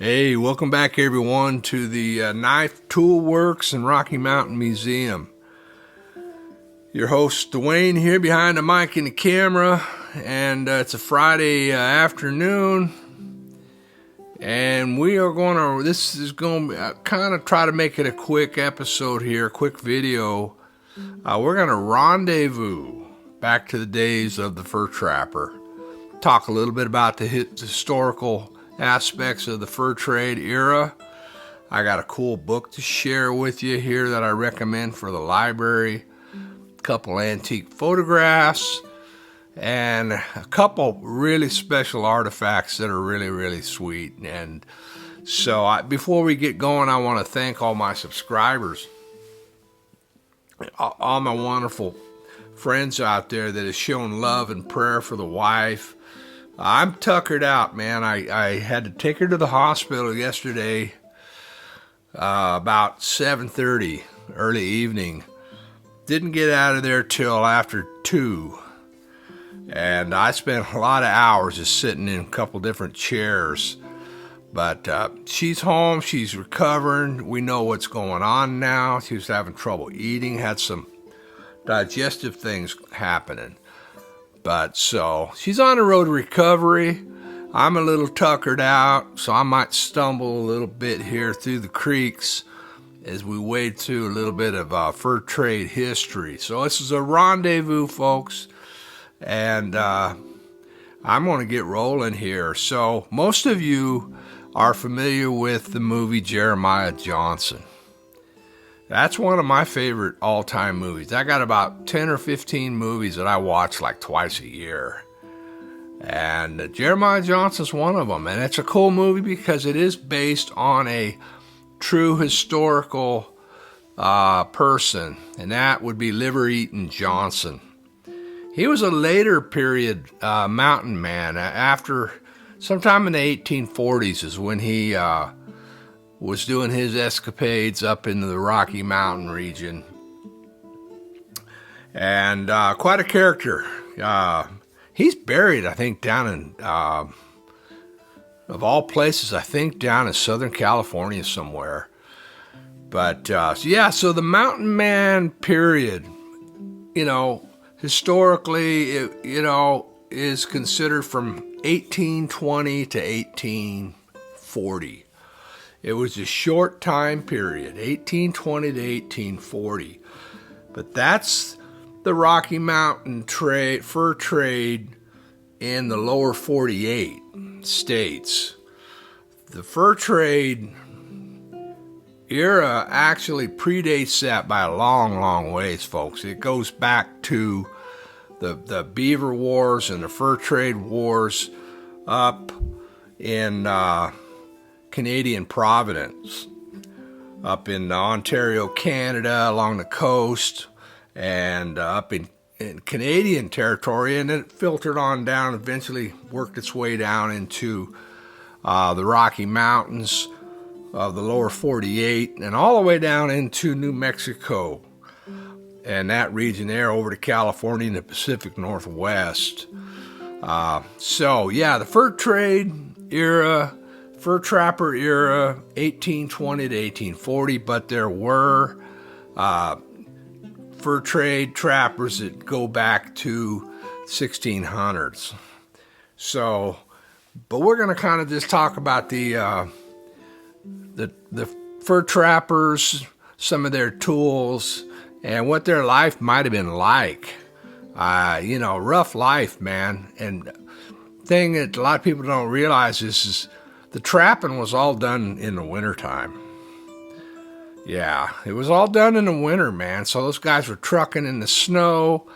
Hey, welcome back everyone to the Knife Tool Works and Rocky Mountain Museum. Your host Dwayne here behind the mic and the camera, and it's a Friday afternoon, and this is going to kind of try to make it a quick episode here, a quick video. We're going to rendezvous back to the days of the fur trapper, talk a little bit about the historical aspects of the fur trade era. I got a cool book to share with you here that I recommend for the library, a couple antique photographs, and a couple really special artifacts that are really, really sweet. And so before we get going, I want to thank all my subscribers, all my wonderful friends out there that have shown love and prayer for the wife. I'm tuckered out, man. I had to take her to the hospital yesterday about 7:30, early evening. Didn't get out of there till after 2. And I spent a lot of hours just sitting in a couple different chairs. But she's home. She's recovering. We know what's going on now. She was having trouble eating, had some digestive things happening. But so she's on the road to recovery. I'm a little tuckered out, so I might stumble a little bit here through the creeks as we wade through a little bit of fur trade history. So this is a rendezvous, folks, and I'm going to get rolling here. So most of you are familiar with the movie Jeremiah Johnson. That's one of my favorite all-time movies. I got about 10 or 15 movies that I watch like twice a year. And Jeremiah Johnson's one of them. And it's a cool movie because it is based on a true historical person. And that would be Liver Eaton Johnson. He was a later period mountain man. After sometime in the 1840s is when he was doing his escapades up into the Rocky Mountain region. And quite a character. He's buried, I think, down in, of all places, I think down in Southern California somewhere. But, so the mountain man period, historically, is considered from 1820 to 1840. It was a short time period, 1820 to 1840. But that's the Rocky Mountain fur trade in the lower 48 states. The fur trade era actually predates that by a long, long ways, folks. It goes back to the Beaver Wars and the Fur Trade Wars up in Canadian Providence, up in Ontario, Canada, along the coast, and up in Canadian territory, and then it filtered on down, eventually worked its way down into the Rocky Mountains of the lower 48, and all the way down into New Mexico, and that region there over to California and the Pacific Northwest. The fur trade era, fur trapper era, 1820 to 1840, but there were fur trade trappers that go back to 1600s. So, but we're going to kind of just talk about the fur trappers, some of their tools, and what their life might have been like. Rough life, man. And thing that a lot of people don't realize is the trapping was all done in the wintertime. Yeah, it was all done in the winter, man. So those guys were trucking in the snow,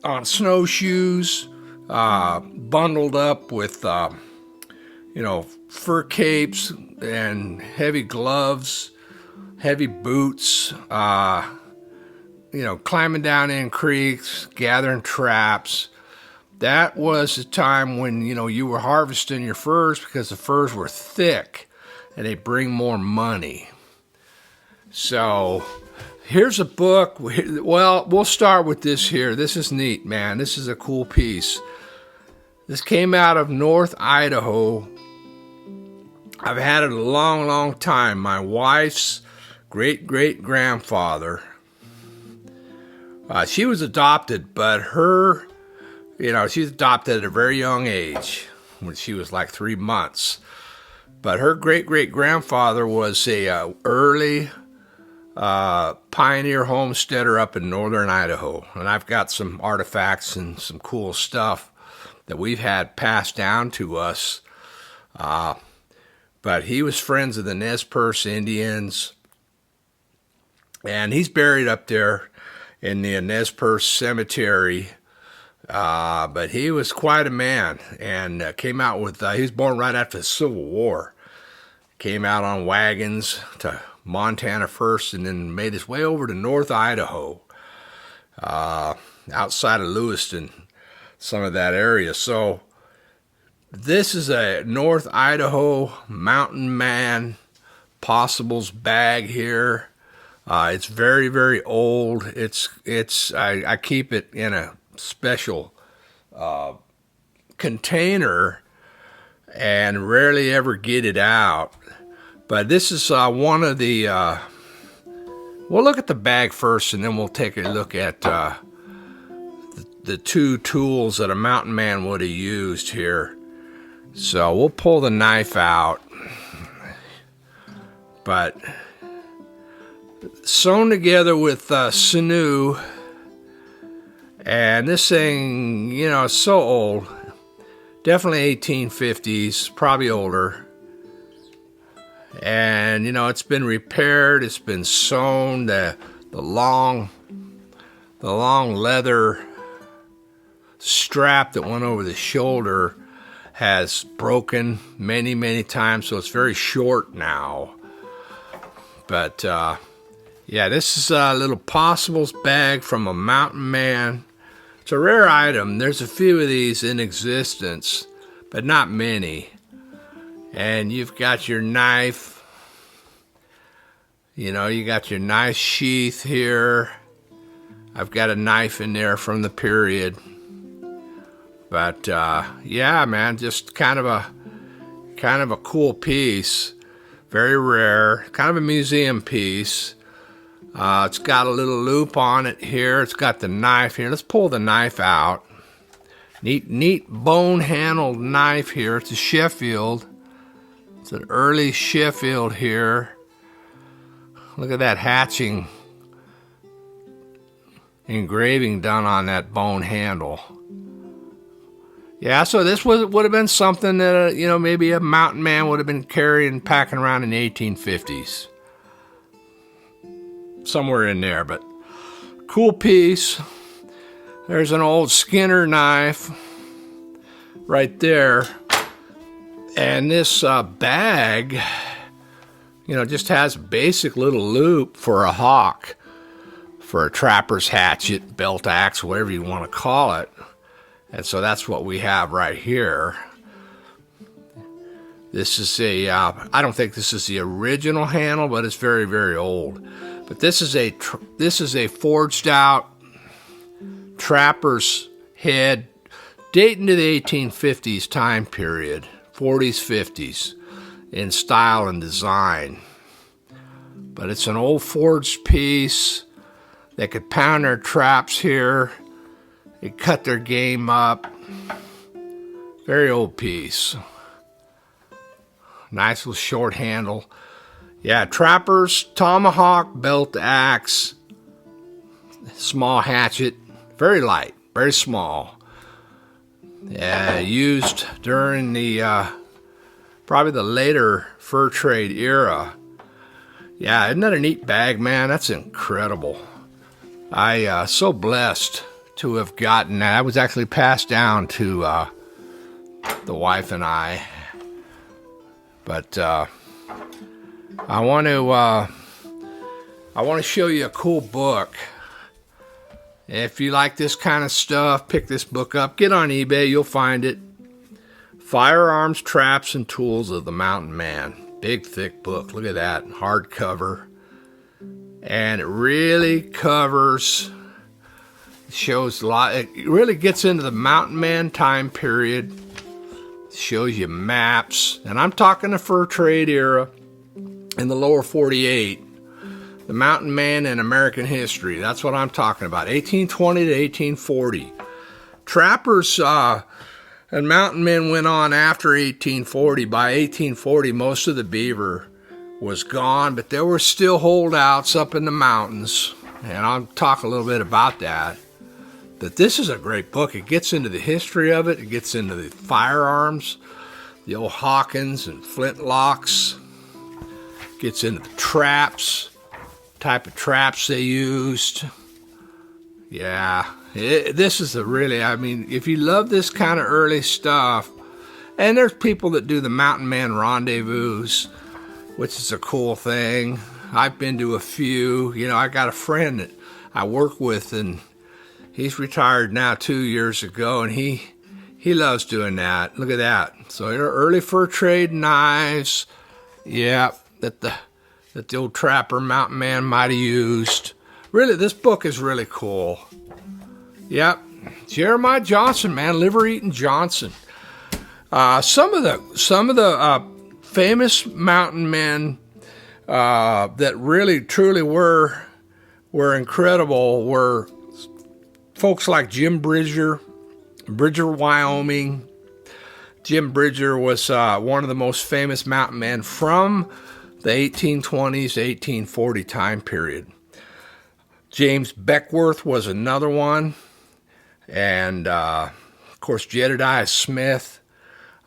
on snowshoes, bundled up with, fur capes and heavy gloves, heavy boots, climbing down in creeks, gathering traps. That was the time when, you were harvesting your furs because the furs were thick and they bring more money. So here's a book. Well, we'll start with this here. This is neat, man. This is a cool piece. This came out of North Idaho I've had it a long, long time. My wife's great-great-grandfather, she was adopted, but she's adopted at a very young age when she was like 3 months. But her great-great-grandfather was a early pioneer homesteader up in northern Idaho. And I've got some artifacts and some cool stuff that we've had passed down to us. But he was friends of the Nez Perce Indians. And he's buried up there in the Nez Perce Cemetery. But he was quite a man, and came out with, he was born right after the Civil War. Came out on wagons to Montana first, and then made his way over to North Idaho, outside of Lewiston, some of that area. So this is a North Idaho mountain man possibles bag here. It's very, very old. I keep it in a special container and rarely ever get it out. But this is one of the, we'll look at the bag first, and then we'll take a look at the two tools that a mountain man would have used here. So we'll pull the knife out, but sewn together with sinew. And this thing, is so old. Definitely 1850s, probably older. And, it's been repaired. It's been sewn. The long leather strap that went over the shoulder has broken many, many times. So it's very short now. But, this is a little possibles bag from a mountain man. It's a rare item. There's a few of these in existence, but not many. And you've got your knife. You got your knife sheath here. I've got a knife in there from the period. But man, just kind of a cool piece. Very rare. Kind of a museum piece. It's got a little loop on it here. It's got the knife here. Let's pull the knife out. Neat bone-handled knife here. It's a Sheffield. It's an early Sheffield here. Look at that hatching engraving done on that bone handle. Yeah, so this would have been something that, maybe a mountain man would have been carrying, packing around in the 1850s. Somewhere in there, but cool piece. There's an old Skinner knife right there. And this bag, just has a basic little loop for a hawk, for a trapper's hatchet, belt axe, whatever you want to call it. And so that's what we have right here. This is I don't think this is the original handle, but it's very, very old. But this is a forged out trapper's head dating to the 1850s time period, 40s, 50s, in style and design. But it's an old forged piece. They could pound their traps here. They cut their game up. Very old piece. Nice little short handle. Yeah, trappers, tomahawk, belt axe, small hatchet, very light, very small. Yeah, used during the probably the later fur trade era. Yeah, isn't that a neat bag, man? That's incredible. I so blessed to have gotten that. That was actually passed down to the wife and I. But I want to show you a cool book. If you like this kind of stuff, pick this book up. Get on eBay, you'll find it. Firearms, Traps, and Tools of the Mountain Man. Big, thick book. Look at that. Hardcover. And it really shows a lot. It really gets into the mountain man time period. Shows you maps. And I'm talking the fur trade era in the lower 48. The mountain man in American history. That's what I'm talking about. 1820 to 1840. Trappers and mountain men went on after 1840. By 1840, most of the beaver was gone, but there were still holdouts up in the mountains. And I'll talk a little bit about that. But this is a great book. It gets into the history of it. It gets into the firearms, the old Hawkins and flintlocks. Gets into the traps, type of traps they used. Yeah, this is a really, I mean, if you love this kind of early stuff, and there's people that do the Mountain Man Rendezvous, which is a cool thing. I've been to a few. You know, I got a friend that I work with, and he's retired now 2 years ago, and he loves doing that. Look at that. So early fur trade knives, yeah, that the old trapper mountain man might have used. Really, this book is really cool. Yep, Jeremiah Johnson, man, liver-eating Johnson. Some of the famous mountain men that really truly were incredible were folks like Jim Bridger, Wyoming. Jim Bridger was one of the most famous mountain men from the 1820s, 1840 time period. James Beckworth was another one. And, of course, Jedediah Smith.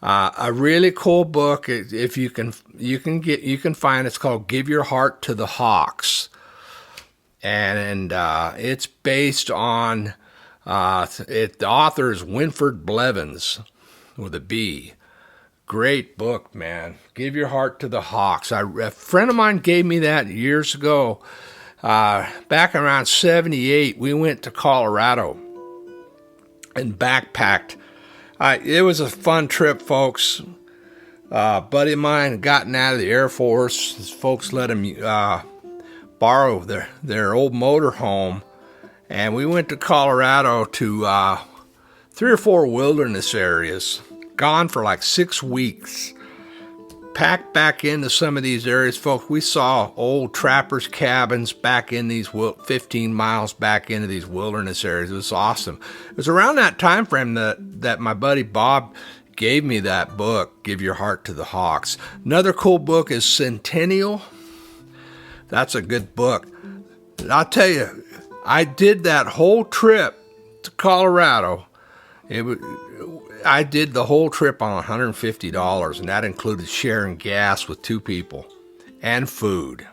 A really cool book, if you can find. It's called "Give Your Heart to the Hawks," and it's based on the author is Winford Blevins with a B. Great book, man. "Give Your Heart to the Hawks." A friend of mine gave me that years ago. Back around 78, we went to Colorado and backpacked. It was a fun trip, folks. Buddy of mine had gotten out of the Air Force. His folks let him borrow their old motor home, and we went to Colorado to 3 or 4 wilderness areas. Gone for like 6 weeks. Packed back into some of these areas, folks. We saw old trappers' cabins back in these 15 miles back into these wilderness areas. It was awesome. It was around that time frame that my buddy Bob gave me that book, "Give Your Heart to the Hawks." Another cool book is Centennial. That's a good book. I'll tell you, I did that whole trip to Colorado. I did the whole trip on $150, and that included sharing gas with 2 people and food.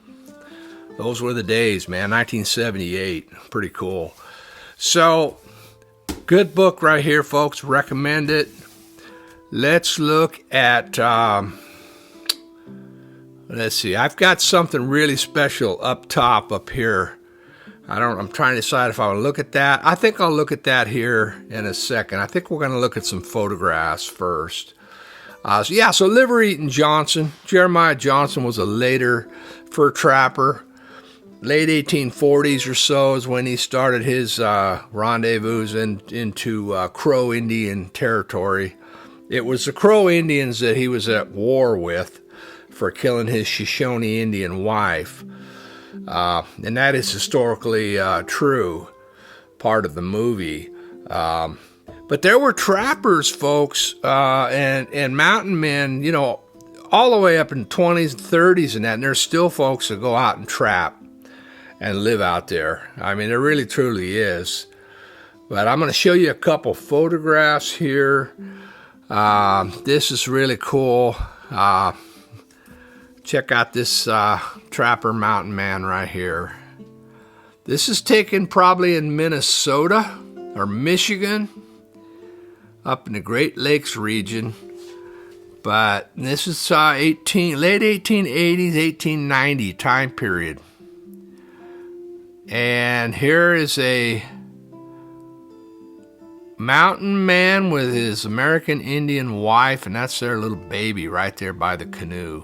Those were the days, man. 1978. Pretty cool. So, good book right here, folks. Recommend it. Let's look at, let's see. I've got something really special up top up here. I'm trying to decide if I want to look at that. I think I'll look at that here in a second. I think we're going to look at some photographs first. So liver-eating Johnson. Jeremiah Johnson was a later fur trapper. Late 1840s or so is when he started his rendezvous into Crow Indian territory. It was the Crow Indians that he was at war with for killing his Shoshone Indian wife. And that is historically true, part of the movie. But there were trappers, folks, and mountain men, you know, all the way up in the 20s and 30s and that. And there's still folks that go out and trap and live out there. I mean, there really, truly is. But I'm going to show you a couple photographs here. This is really cool. Check out this trapper mountain man right here. This is taken probably in Minnesota or Michigan, up in the Great Lakes region. But this is late 1880s, 1890 time period. And here is a mountain man with his American Indian wife, and that's their little baby right there by the canoe.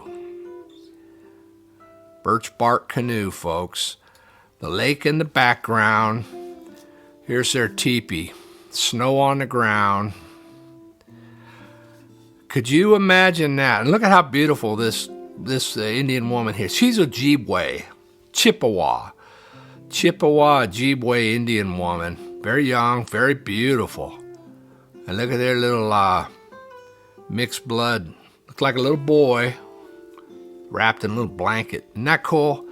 Birch bark canoe, folks. The lake in the background. Here's their teepee. Snow on the ground. Could you imagine that? And look at how beautiful this Indian woman here. She's a Chippewa Ojibwe Indian woman. Very young, very beautiful. And look at their little mixed blood. Looks like a little boy wrapped in a little blanket. Isn't that cool?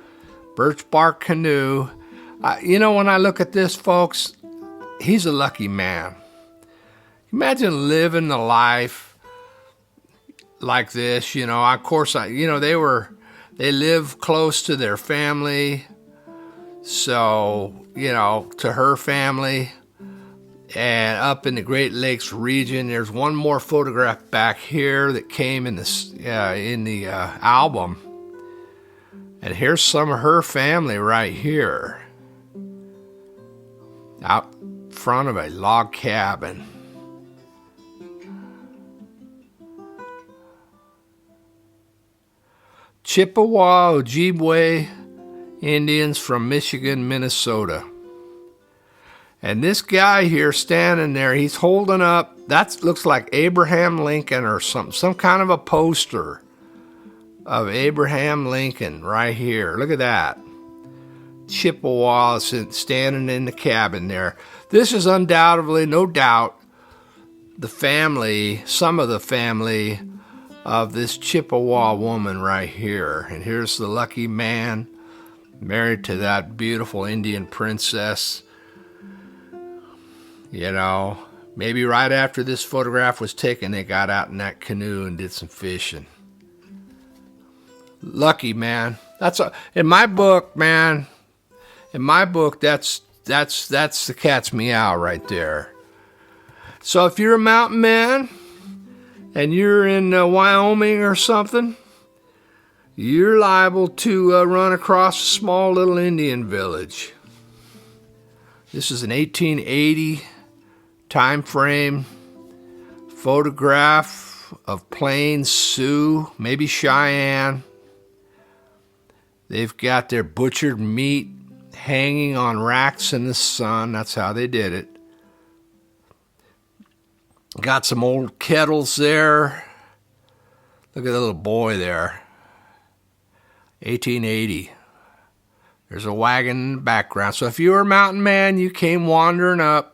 Birch bark canoe. You know, when I look at this, folks, he's a lucky man. Imagine living the life like this. You know, of course, they live close to their family. So, you know, to her family. And up in the Great Lakes region, there's one more photograph back here that came in the album. And here's some of her family right here, out front of a log cabin. Chippewa Ojibwe Indians from Michigan, Minnesota. And this guy here standing there, he's holding up, that looks like Abraham Lincoln or something, some kind of a poster of Abraham Lincoln right here. Look at that. Chippewa standing in the cabin there. This is undoubtedly, no doubt, the family, some of the family of this Chippewa woman right here. And here's the lucky man married to that beautiful Indian princess. You know, maybe right after this photograph was taken, they got out in that canoe and did some fishing. Lucky, man. In my book, man. In my book, that's the cat's meow right there. So if you're a mountain man and you're in Wyoming or something, you're liable to run across a small little Indian village. This is an 1880 time frame photograph of Plains Sioux, maybe Cheyenne. They've got their butchered meat hanging on racks in the sun. That's how they did it. Got some old kettles there. Look at the little boy there. 1880. There's a wagon in the background. So if you were a mountain man, you came wandering up.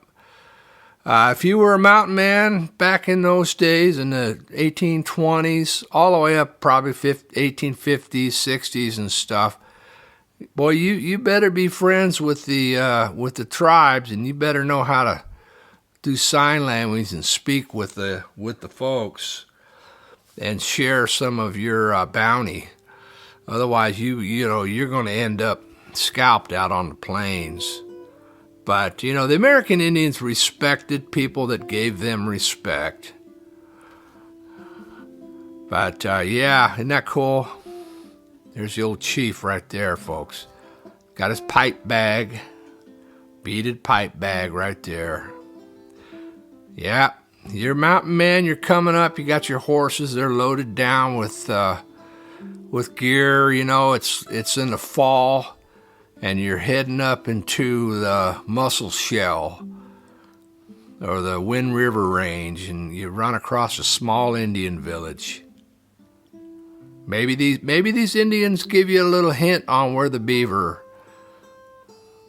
If you were a mountain man back in those days, in the 1820s, all the way up probably 1850s, 60s and stuff, boy, you better be friends with the tribes, and you better know how to do sign language and speak with the folks and share some of your bounty. Otherwise, you're going to end up scalped out on the plains. But, you know, the American Indians respected people that gave them respect. But, yeah, isn't that cool? There's the old chief right there, folks. Got his pipe bag, beaded pipe bag right there. Yeah, you're a mountain man, you're coming up, you got your horses, they're loaded down with gear, you know, it's in the fall. And you're heading up into the Muscle Shell or the Wind River Range, and you run across a small Indian village. Maybe these Indians give you a little hint on where the beaver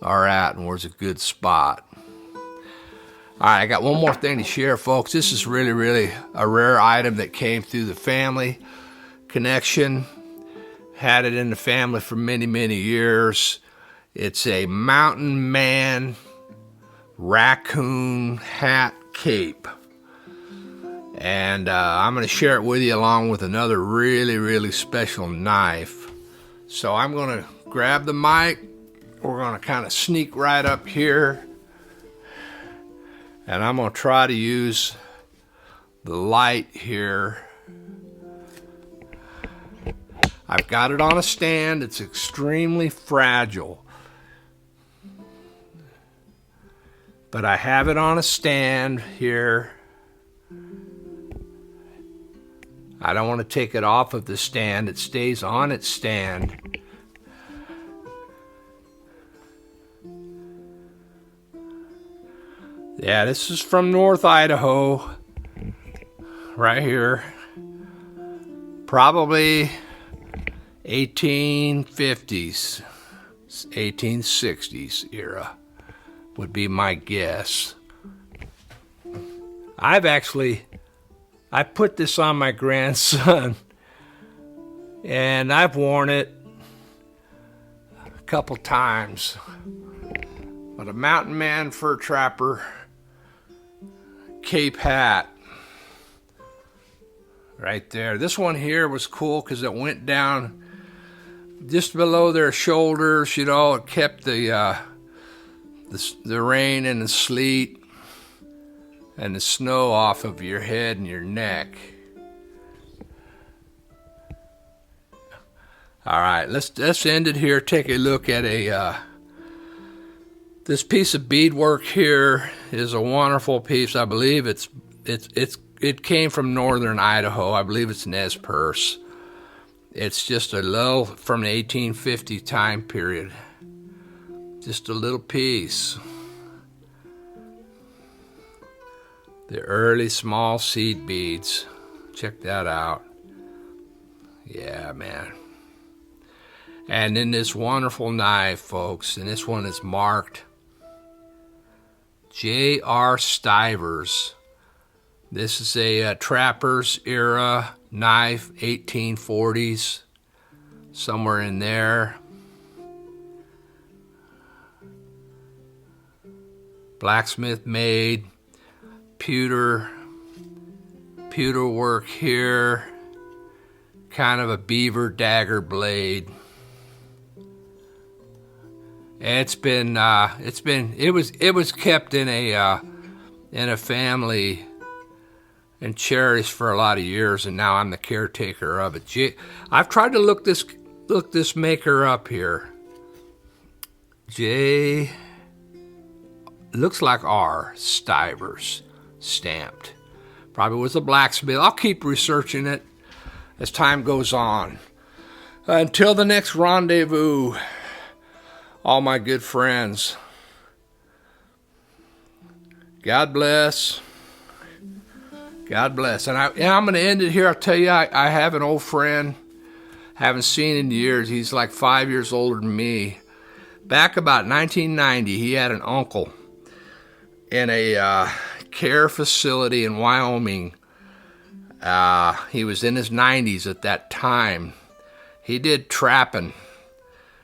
are at and where's a good spot. All right, I got one more thing to share, folks. This is really, really a rare item that came through the family connection. Had it in the family for many, many years. It's a mountain man raccoon hat cape. And I'm going to share it with you along with another really, really special knife. So I'm going to grab the mic. We're going to kind of sneak right up here. And I'm going to try to use the light here. I've got it on a stand. It's extremely fragile. But I have it on a stand here. I don't want to take it off of the stand. It stays on its stand. Yeah, this is from North Idaho. Right here. Probably 1850s, 1860s era would be my guess. I put this on my grandson, and I've worn it a couple times. But a mountain man fur trapper Cape hat right there. This one here was cool because it went down just below their shoulders. You know, it kept the rain and the sleet and the snow off of your head and your neck. All right, let's end it here. Take a look at this piece of beadwork here is a wonderful piece. I believe it came from northern Idaho. I believe it's Nez Perce. It's just a little from the 1850 time period. Just a little piece. The early small seed beads. Check that out. Yeah, man. And then this wonderful knife, folks. And this one is marked J.R. Stivers. This is a trapper's era knife, 1840s, somewhere in there. Blacksmith made, pewter work here, kind of a beaver dagger blade. It was kept in a family and cherished for a lot of years, and now I'm the caretaker of it. I've tried to look this maker up here. J. Looks like R. Stivers, stamped. Probably was a blacksmith. I'll keep researching it as time goes on. Until the next rendezvous, all my good friends, God bless. God bless. And I'm going to end it here. I'll tell you, I have an old friend, haven't seen in years. He's like 5 years older than me. Back about 1990, he had an uncle in a care facility in Wyoming. He was in his 90s at that time. He did trapping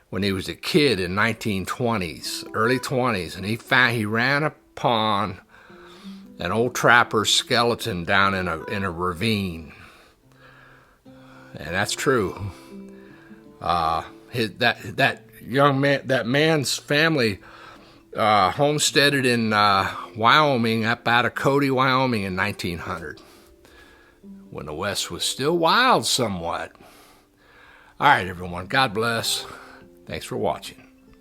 when he was a kid in 1920s, early 20s, and he ran upon an old trapper's skeleton down in a ravine. And that's true. That man's family homesteaded in Wyoming, up out of Cody, Wyoming in 1900, when the West was still wild somewhat. All right, everyone. God bless. Thanks for watching.